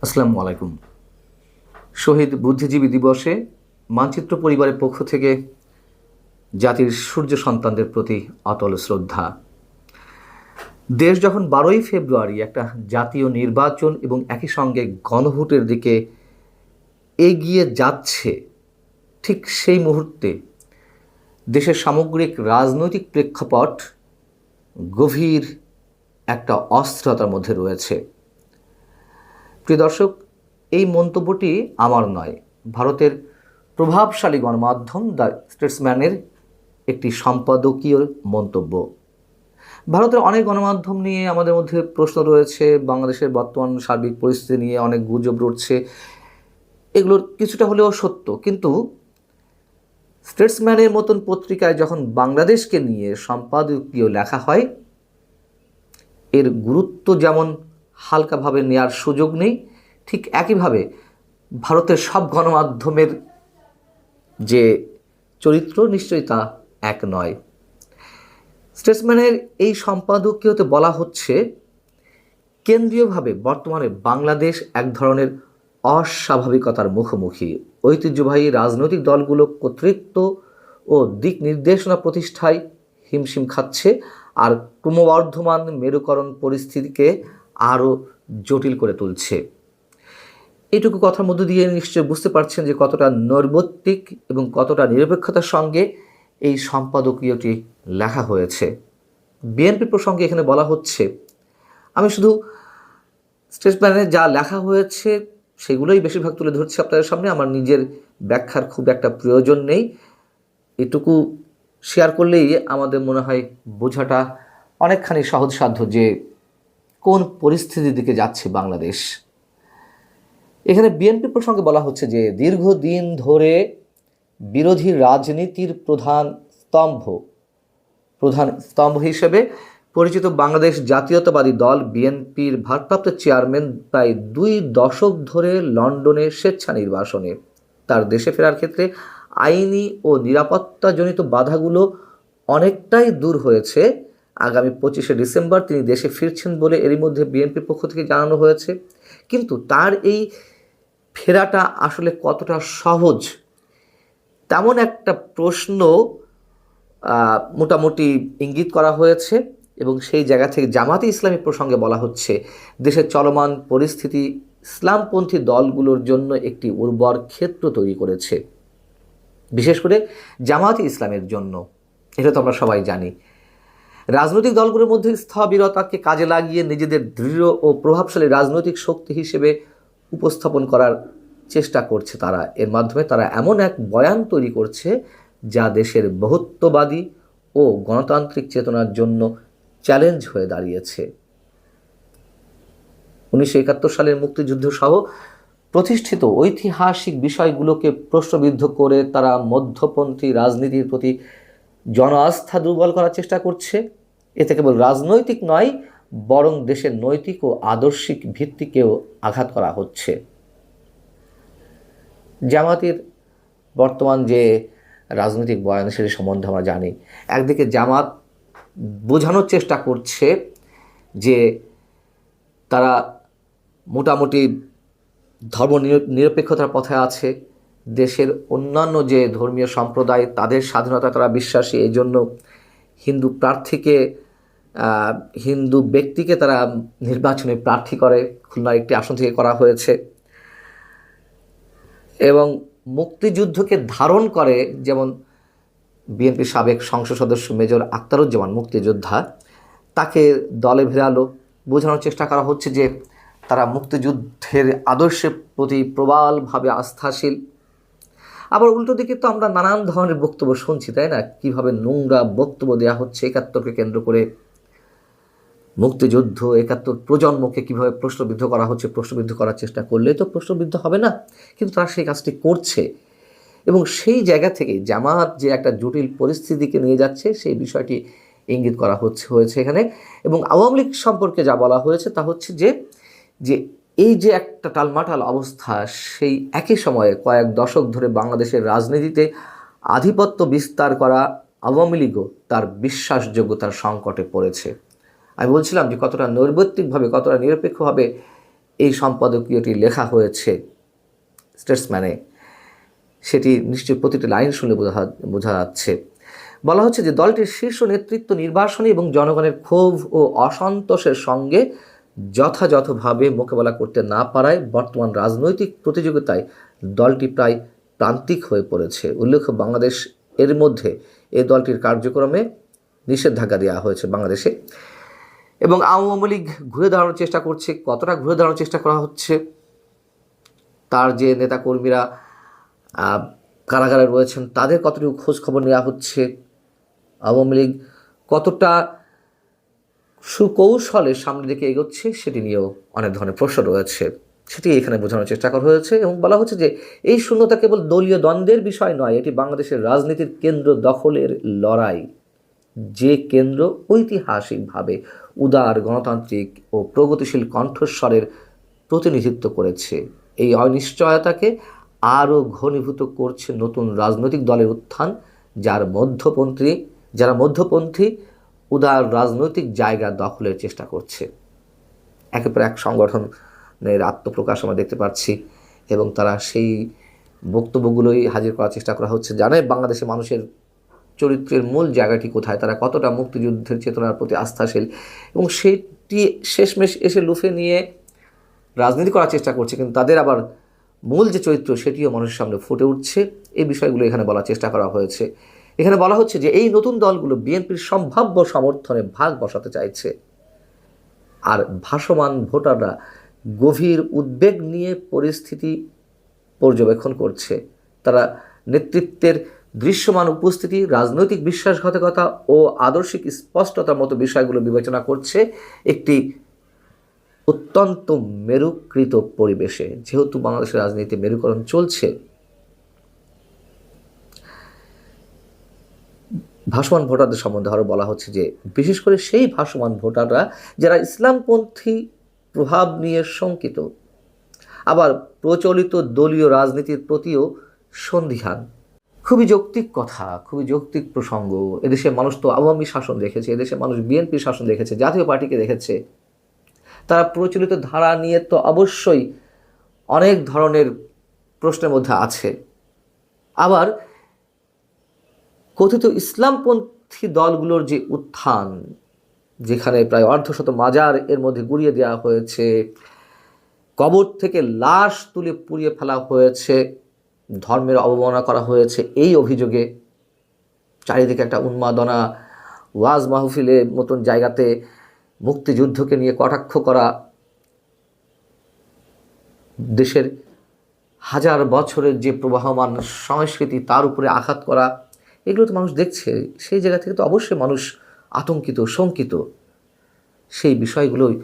আসসালামু আলাইকুম। শহীদ বুদ্ধিজীবী দিবসে মানচিত্র পরিবারের পক্ষ থেকে জাতির সূর্য সন্তানদের প্রতি অটল শ্রদ্ধা। দেশ যখন 12ই ফেব্রুয়ারি একটা জাতীয় নির্বাচন এবং একই সঙ্গে গণভোটের দিকে এগিয়ে যাচ্ছে, ঠিক সেই মুহূর্তে দেশের সামগ্রিক রাজনৈতিক প্রেক্ষাপট গভীর একটা অস্থিরতার মধ্যে রয়েছে। প্রিয় দর্শক, এই মন্তব্যটি আমার নয়, ভারতের প্রভাবশালী গণমাধ্যম দ্য স্টেটসম্যানের একটি সম্পাদকীয় মন্তব্য। ভারতের অনেক গণমাধ্যম নিয়ে আমাদের মধ্যে প্রশ্ন রয়েছে, বাংলাদেশের বর্তমান সার্বিক পরিস্থিতি নিয়ে অনেক গুজব রটছে, এগুলোর কিছুটা হলেও সত্য। কিন্তু স্টেটসম্যানের মতন পত্রিকায় যখন বাংলাদেশকে নিয়ে সম্পাদকীয় লেখা হয়, এর গুরুত্ব যেমন হালকাভাবে নেওয়ার সুযোগ নেই, ঠিক একইভাবে ভারতের সব গণমাধ্যমের যে চরিত্র নিশ্চয়ই তা এক নয়। স্টেটসম্যানের এই সম্পাদকীয়তে বলা হচ্ছে, কেন্দ্রীয়ভাবে বর্তমানে বাংলাদেশ এক ধরনের অস্বাভাবিকতার মুখোমুখি। ঐতিহ্যবাহী রাজনৈতিক দলগুলো কর্তৃত্ব ও দিক নির্দেশনা প্রতিষ্ঠায় হিমশিম খাচ্ছে, আর ক্রমবর্ধমান মেরুকরণ পরিস্থিতিকে আরও জটিল করে তুলছে। এইটুকু কথার মধ্য দিয়ে নিশ্চয়ই বুঝতে পারছেন যে কতটা নৈর্ব্যক্তিক এবং কতটা নিরপেক্ষতার সঙ্গে এই সম্পাদকীয়টি লেখা হয়েছে। বিএনপি প্রসঙ্গে এখানে বলা হচ্ছে, আমি শুধু স্টেটসম্যানে যা লেখা হয়েছে সেগুলোই বেশিরভাগ তুলে ধরছি আপনাদের সামনে, আমার নিজের ব্যাখ্যার খুব একটা প্রয়োজন নেই। এটুকু শেয়ার করলেই আমাদের মনে হয় বোঝাটা অনেকখানি সহজসাধ্য যে কোন পরিস্থিতির দিকে যাচ্ছে বাংলাদেশ। এখানে বিএনপি প্রসঙ্গে বলা হচ্ছে যে দীর্ঘদিন ধরে বিরোধী রাজনীতির প্রধান স্তম্ভ হিসেবে পরিচিত বাংলাদেশ জাতীয়তাবাদী দল বিএনপির ভারপ্রাপ্ত চেয়ারম্যান প্রায় 2 দশক ধরে লন্ডনে স্বেচ্ছা নির্বাসনে। তার দেশে ফেরার ক্ষেত্রে আইনি ও নিরাপত্তাজনিত বাধাগুলো অনেকটাই দূর হয়েছে। আগামী 25শে ডিসেম্বর তিনি দেশে ফিরছেন বলে এরই মধ্যে বিএনপির পক্ষ থেকে জানানো হয়েছে। কিন্তু তার এই ফেরাটা আসলে কতটা সহজ, তেমন একটা প্রশ্ন মোটামুটি ইঙ্গিত করা হয়েছে। এবং সেই জায়গা থেকে জামাতে ইসলামী প্রসঙ্গে বলা হচ্ছে, দেশের চলমান পরিস্থিতি ইসলামপন্থী দলগুলোর জন্য একটি উর্বর ক্ষেত্র তৈরি করেছে, বিশেষ করে জামাতে ইসলামের জন্য। এটা তো আমরা সবাই জানি। রাজনৈতিক দলগুলোর মধ্যে স্থবিরতাকে কাজে লাগিয়ে নিজেদের দৃঢ় ও প্রভাবশালী রাজনৈতিক শক্তি হিসেবে উপস্থাপন করার চেষ্টা করছে তারা। এর মাধ্যমে তারা এমন এক বয়ান তৈরি করছে যা দেশের বহুত্ববাদী ও গণতান্ত্রিক চেতনার জন্য চ্যালেঞ্জ হয়ে দাঁড়িয়েছে। 1971 সালের মুক্তিযুদ্ধ সহ প্রতিষ্ঠিত ঐতিহাসিক বিষয়গুলোকে প্রশ্নবিদ্ধ করে তারা মধ্যপন্থী রাজনীতির প্রতি জন আস্থা দুর্বল করার চেষ্টা করছে। এতে কেবল রাজনৈতিক নয়, বরং দেশের নৈতিক ও আদর্শিক ভিত্তিকেও আঘাত করা হচ্ছে। জামাতের বর্তমান যে রাজনৈতিক বয়ান সেটি সম্বন্ধে আমরা জানি। একদিকে জামাত বোঝানোর চেষ্টা করছে যে তারা মোটামুটি ধর্ম নিরপেক্ষতার পথে আছে, দেশের অন্যান্য যে ধর্মীয় সম্প্রদায় তাদের স্বাধীনতা তারা বিশ্বাসী, এই জন্য হিন্দু ব্যক্তিকে তারা নির্বাচনে প্রার্থী করে, খুলনার একটি আসন থেকে করা হয়েছে। এবং মুক্তিযুদ্ধকে ধারণ করে, যেমন বিএনপির সাবেক সংসদ সদস্য মেজর আখতারুজ্জামান মুক্তিযোদ্ধা, তাকে দলে ভেড়ালো। বোঝানোর চেষ্টা করা হচ্ছে যে তারা মুক্তিযুদ্ধের আদর্শের প্রতি প্রবলভাবে আস্থাশীল। আবার উল্টো দিকে তো আমরা নানান ধরনের বক্তব্য শুনছি, তাই না? কীভাবে নোংরা বক্তব্য দেওয়া হচ্ছে 71কে কেন্দ্র করে, মুক্তিযুদ্ধ 71 প্রজন্মকে কীভাবে প্রশ্নবিদ্ধ করা হচ্ছে। প্রশ্নবিদ্ধ করার চেষ্টা করলেই তো প্রশ্নবিদ্ধ হবে না, কিন্তু তারা সেই কাজটি করছে। এবং সেই জায়গা থেকে জামাত যে একটা জটিল পরিস্থিতিকে নিয়ে যাচ্ছে সেই বিষয়টি ইঙ্গিত করা হয়েছে এখানে। এবং আওয়ামী লীগ সম্পর্কে যা বলা হয়েছে তা হচ্ছে যে এই যে একটা টালমাটাল অবস্থা, সেই একই সময়ে কয়েক দশক ধরে বাংলাদেশের রাজনীতিতে আধিপত্য বিস্তার করা আওয়ামী লীগও তার বিশ্বাসযোগ্যতার সংকটে পড়েছে। আমি বলছিলাম যে কতটা নৈর্ব্যক্তিকভাবে, কতটা নিরপেক্ষভাবে এই সম্পাদকীয়টি লেখা হয়েছে স্টেটসম্যানে, সেটি নিশ্চয়ই প্রতিটি লাইন শুনে বোঝা যাচ্ছে। বলা হচ্ছে যে দলটির শীর্ষ নেতৃত্ব নির্বাসনী এবং জনগণের ক্ষোভ ও অসন্তোষের সঙ্গে যথাযথভাবে মোকাবেলা করতে না পারায় বর্তমান রাজনৈতিক প্রতিযোগিতায় দলটি প্রায় প্রান্তিক হয়ে পড়েছে। উল্লেখ্য, বাংলাদেশ এর মধ্যে এই দলটির কার্যক্রমে নিষেধাজ্ঞা দেওয়া হয়েছে বাংলাদেশে, এবং আওয়ামী লীগ ঘুরে দাঁড়ানোর চেষ্টা করছে। কতটা ঘুরে দাঁড়ানোর চেষ্টা করা হচ্ছে, তার যে নেতাকর্মীরা কারাগারে রয়েছেন তাদের কতটুকু খোঁজ খবর নেওয়া হচ্ছে, আওয়ামী লীগ কতটা সুকৌশলে সামনের দিকে এগোচ্ছে সেটি নিয়েও অনেক ধরনের প্রশ্ন রয়েছে। সেটি এখানে বোঝানোর চেষ্টা করা হয়েছে এবং বলা হচ্ছে যে এই শূন্যতা কেবল দলীয় দ্বন্দ্বের বিষয় নয়, এটি বাংলাদেশের রাজনীতির কেন্দ্র দখলের লড়াই, যে কেন্দ্র ঐতিহাসিকভাবে উদার গণতান্ত্রিক ও প্রগতিশীল কণ্ঠস্বরের প্রতিনিধিত্ব করেছে। এই অনিশ্চয়তাকে আরও ঘনীভূত করছে নতুন রাজনৈতিক দলের উত্থান, যারা মধ্যপন্থী উদার রাজনৈতিক জায়গা দখলের চেষ্টা করছে। একের পর এক সংগঠনের আত্মপ্রকাশ আমরা দেখতে পাচ্ছি এবং তারা সেই বক্তব্যগুলোই হাজির করার চেষ্টা করা হচ্ছে। জানে বাংলাদেশের মানুষের চরিত্রের মূল জায়গাটি কোথায়, তারা কতটা মুক্তিযুদ্ধের চেতনার প্রতি আস্থাশীল, এবং সেটি শেষমেশ এসে লুফে নিয়ে রাজনীতি করার চেষ্টা করছে, কিন্তু তাদের আবার মূল যে চরিত্র সেটিও মানুষের সামনে ফুটে উঠছে। এই বিষয়গুলো এখানে বলার চেষ্টা করা হয়েছে। এখানে বলা হচ্ছে যে এই নতুন দলগুলো বিএনপির সম্ভাব্য সমর্থনে ভাগ বসাতে চাইছে, আর ভাসমান ভোটাররা গভীর উদ্বেগ নিয়ে পরিস্থিতি পর্যবেক্ষণ করছে। তারা নেতৃত্বের দৃশ্যমান উপস্থিতি, রাজনৈতিক বিশ্বাসঘাতকতা ও আদর্শিক স্পষ্টতার মতো বিষয়গুলো বিবেচনা করছে একটি অত্যন্ত মেরুকৃত পরিবেশে। যেহেতু বাংলাদেশের রাজনীতিতে মেরুকরণ চলছে, ভাসমান ভোটারদের সম্বন্ধে আরও বলা হচ্ছে যে বিশেষ করে সেই ভাসমান ভোটাররা যারা ইসলামপন্থী প্রভাব নিয়ে শঙ্কিত, আবার প্রচলিত দলীয় রাজনীতির প্রতিও সন্দিহান। খুবই যৌক্তিক কথা, খুবই যৌক্তিক প্রসঙ্গ। এদেশে মানুষ তো আওয়ামী শাসন দেখেছে, এদেশে মানুষ বিএনপি শাসন দেখেছে, জাতীয় পার্টিকে দেখেছে। তারা প্রচলিত ধারা নিয়ে তো অবশ্যই অনেক ধরনের প্রশ্নের মধ্যে আছে। আবার কথিত ইসলামপন্থী দলগুলোর যে উত্থান, যেখানে প্রায় অর্ধশত মাজার এর মধ্যে গুড়িয়ে দেওয়া হয়েছে, কবর থেকে লাশ তুলে পুড়িয়ে ফেলা হয়েছে, ধর্মের অবমাননা করা হয়েছে, এই অভিযোগে চারিদিকে একটা উন্মাদনা, ওয়াজ মাহফিলের মতন জায়গাতে মুক্তিযুদ্ধকে নিয়ে কটাক্ষ করা, দেশের হাজার বছরের যে প্রবাহমান সংস্কৃতি তার উপরে আঘাত করা, এগুলো তো মানুষ দেখছে। সেই জায়গা থেকে তো অবশ্যই মানুষ আতঙ্কিত, শঙ্কিত। সেই বিষয়গুলোই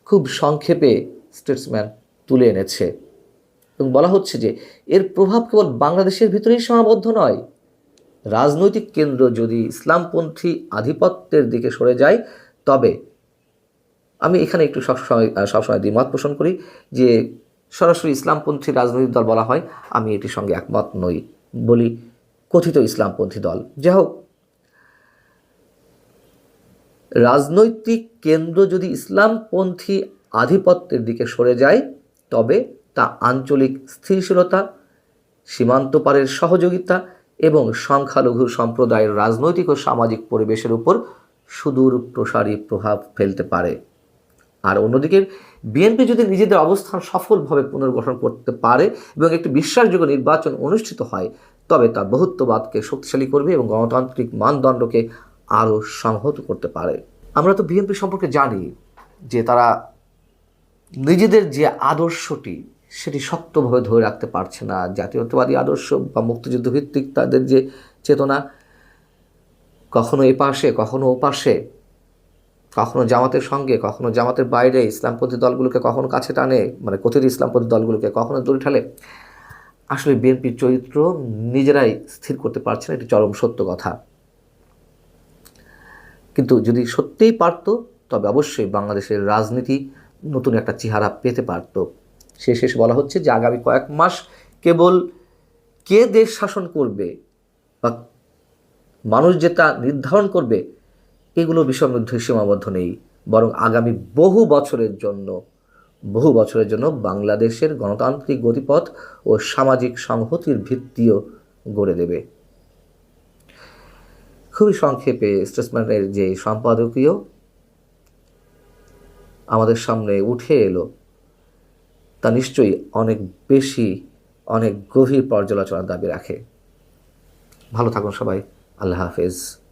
খুব সংক্ষেপে স্টেটসম্যান তুলে এনেছে এবং বলা হচ্ছে যে এর প্রভাব কেবল বাংলাদেশের ভিতরেই সীমাবদ্ধ নয়। রাজনৈতিক কেন্দ্র যদি ইসলামপন্থী আধিপত্যের দিকে সরে যায়, তবে আমি এখানে একটু সবসময় দ্বিমত পোষণ করি যে সরাসরি ইসলামপন্থী রাজনৈতিক দল বলা হয়, আমি এটির সঙ্গে একমত নই। বলি কথিত ইসলামপন্থী দল। যাই হোক, রাজনৈতিক কেন্দ্র যদি ইসলামপন্থী আধিপত্যের দিকে সরে যায়, তবে তা আঞ্চলিক স্থিতিশীলতা, সীমান্ত পারের সহযোগিতা এবং সংখ্যালঘু সম্প্রদায়ের রাজনৈতিক ও সামাজিক পরিবেশের উপর সুদূর প্রসারী প্রভাব ফেলতে পারে। আর অন্যদিকে বিএনপি যদি নিজেদের অবস্থান সফলভাবে পুনর্গঠন করতে পারে এবং একটি বিশ্বাসযোগ্য নির্বাচন অনুষ্ঠিত হয়, তবে তা বহুত্ববাদকে শক্তিশালী করবে এবং গণতান্ত্রিক মানদণ্ডকে আরও সংহত করতে পারে। আমরা তো বিএনপি সম্পর্কে জানি যে তারা নিজেদের যে আদর্শটি সেটি শক্তভাবে ধরে রাখতে পারছে না। জাতীয়তাবাদী আদর্শ বা মুক্তিযুদ্ধ ভিত্তিক তাদের যে চেতনা, কখনো এপাশে কখনো ওপাশে, কখনো জামাতের সঙ্গে কখনো জামাতের বাইরে, ইসলামপন্থী দলগুলোকে কখনো কাছে টানে, মানে কথিত ইসলামপন্থী দলগুলোকে কখনো দূরে ঠেলে। আসলে বিএনপির চরিত্র নিজেরাই স্থির করতে পারছে না, এটি চরম সত্য কথা। কিন্তু যদি সত্যিই পারত, তবে অবশ্যই বাংলাদেশের রাজনীতি নতুন একটা চেহারা পেতে পারত। শেষে বলা হচ্ছে যে আগামী কয়েক মাস কেবল কে দেশ শাসন করবে বা মানুষ যে তা নির্ধারণ করবে, এগুলো বিষয়ের মধ্যে সীমাবদ্ধ নেই, বরং আগামী বহু বছরের জন্য বহু বছরের জন্য বাংলাদেশের গণতান্ত্রিক গতিপথ ও সামাজিক সংহতির ভিত্তিও গড়ে দেবে। খুবই সংক্ষেপে স্টেটসম্যানের যে সম্পাদকীয় আমাদের সামনে উঠে এলো তা নিশ্চয়ই অনেক বেশি, অনেক গভীর পর্যালোচনার দাবি রাখে। ভালো থাকুন সবাই। আল্লাহ হাফেজ।